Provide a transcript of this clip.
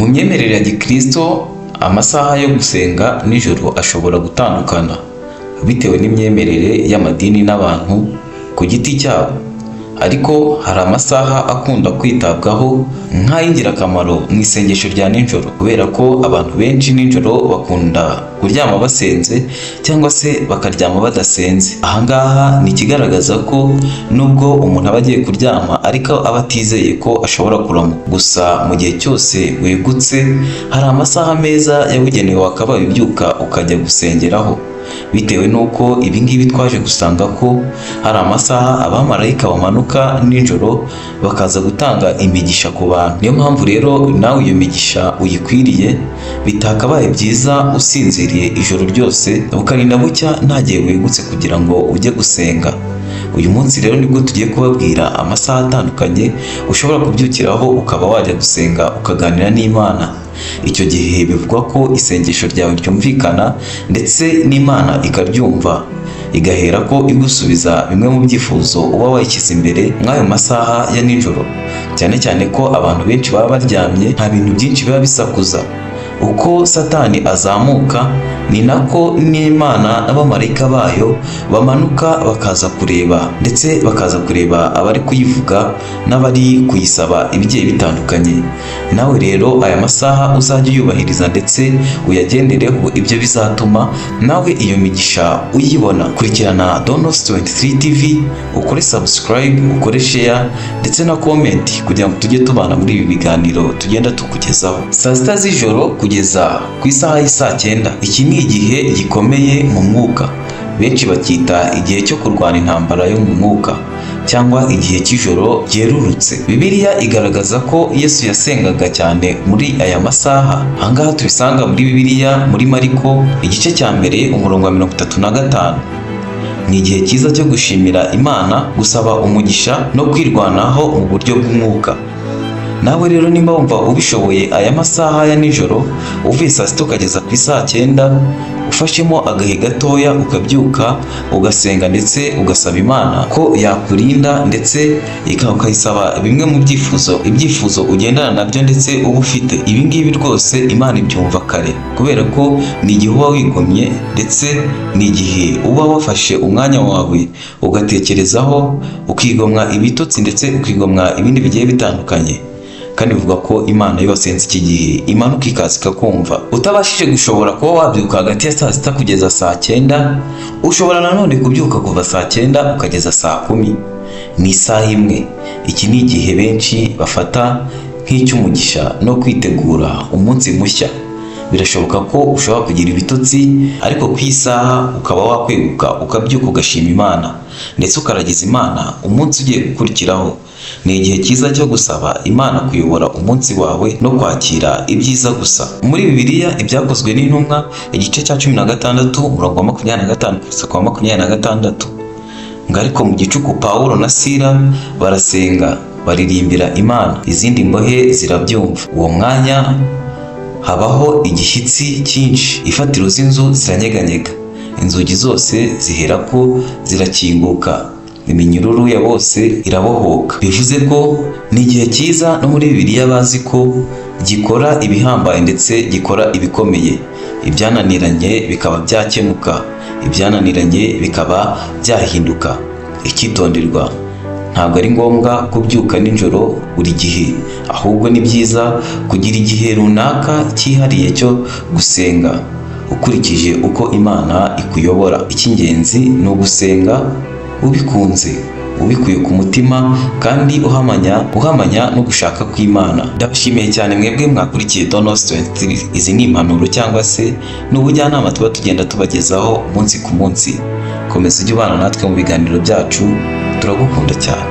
Mu myemerere ya Gikristo, amasaha yo gusenga nijoro ashobora gutandukana bitewe n'imyemerere y'amadini n'abantu ku giti cyabo. Ariko hari amasaha akunda kwitabwaho nk'ay'ingirakamaro mu isengesho rya nijoro, kubera ko abantu benshi nijoro bakunda kuryama basenze cyangwa se bakaryama badasenze. Ahangaha ni ikigaragaza ko nubwo umuntu aba agiye kuryama ariko aba atizeye ko ashobora kuramuka. Gusa mu gihe cyose wegutse, hari amasaha meza yabugenewe wakabaye ubyuka ukajya gusengeraho, bitewe n'uko ibingibi twaje gusanga ko hari amasaha abamarayika bamanuka nijoro bakaza gutanga imigisha ku bantu. Niyo mpamvu rero nawe iyo migisha uyikwiriye, bitakabaye byiza usinziriye ijoro ryose ukarinda bucya nta gihe wegutse kugira ngo ujye gusenga. Uyu munsi rero nibwo tugiye kubabwira amasaha atandukanye ushobora kubyukiraho ukaba wajya gusenga ukaganira n'Imana. Icyo gihe bivugwa ko isengesho ryawe ryumvikana ndetse n'Imana ikaryumva, igahera ko igusubiza bimwe mu byifuzo uba wayishyize imbere mw'ayo masaha ya nijoro. Cyane cyane ko abantu benshi baba baryamye, nta bintu byinshi biba bisakuza. Uko Satani azamuka ni nako n'Imana n'abamarayika bayo bamanuka bakaza kureba, ndetse bakaza kureba abari kuyivuga n'abari kuyisaba ibigiye bitandukanye. Nawe rero aya masaha uzajya uyubahiriza ndetse uyagendereho, ibyo bizatuma nawe iyo migisha uyibona. Kurikirana Donos 23 TV, ukore subscribe, ukore share ndetse na comment kugira ngo tujye tubana muri ibi biganiro tugenda tukugezaho. Saa sita z'ijoro kugeza ku isaha y'isaa 9, iki ni igihe gikomeye mu mwuka. Benshi bacyita igihe cyo kurwana intambara yo mu mwuka cyangwa igihe cy'ijoro ryerurutse. Bibiliya igaragaza ko Yesu yasengaga cyane muri aya masaha. Ahangaha tubisanga muri Bibiliya muri Mariko igice cya mbere umurongo wa 35. Ni igihe cyiza cyo gushimira Imana, gusaba umugisha no kwirwanaho mu buryo bw'umwuka. Nawe rero nimba wumva ubishoboye, aya masaha ya nijoro uvuye saa sita ukageza ku isaa 9, ufashemo agahe gatoya ukabyuka ugasenga ndetse ugasaba Imana ko yakurinda ndetse ukayisaba bimwe mu ibyifuzo ugendana nabyo ndetse uba ufite. Ibi ngibi rwose Imana ibyumva kare, kubera ko ni igihe uba wigomye ndetse ni igihe uba wafashe umwanya wawe ugatekerezaho, ukigomwa ibitotsi ndetse ukigomwa ibindi bigiye bitandukanye. Kandi bivuga ko Imana iyo wasenze iki gihe imanuka ikaza ikakumva. Utabashije gushobora kuba wabyuka hagati ya saa sita kugeza saa 9, ushobora nanone kubyuka kuva saa 9 ukageza saa 10. Ni isaha imwe. Iki ni igihe benshi bafata nk'icy'umugisha no kwitegura umunsi mushya. Birashoboka ko ushobora kugira ibitotsi, ariko ku isaha ukaba wakweguka ukabyuka ugashima Imana ndetse ukaragiza Imana umunsi ugiye gukurikiraho. Ni igihe cyiza cyo gusaba Imana kuyobora umunsi wawe no kwakira ibyiza gusa. Muri Bibiliya ibyakozwe n'intumwa igice cya 16 umurongo wa 25 kugeza ku 26, ngo ariko mu gicuku Pawulo na Sila barasenga baririmbira Imana, izindi mbohe zirabyumva. Uwo mwanya habaho igishyitsi cyinshi, ifatiro z'inzu ziranyeganyega, inzugi zose ziherako zirakinguka, iminyururu ya bose irabohoka. Bivuze ko ni igihe cyiza, no muri Bibiliya bazi ko gikora ibihambaye ndetse gikora ibikomeye. Ibyananiranye bikaba byakemuka, ibyananiranye bikaba byahinduka. Icyitonderwa, ntabwo ari ngombwa kubyuka nijoro buri gihe, ahubwo ni byiza kugira igihe runaka cyihariye cyo gusenga ukurikije uko Imana ikuyobora. Icy'ingenzi ni ugusenga ubikunze, ubikuye ku mutima kandi uhamanya no gushaka kw'Imana. Ndabashimiye cyane mwebwe mwakurikiye Donos 23. Izi ni impanuro cyangwa se n'ubujyanama tuba tugenda tubagezaho umunsi ku munsi. Komeza ujye ubana natwe mu biganiro byacu, turagukunda cyane.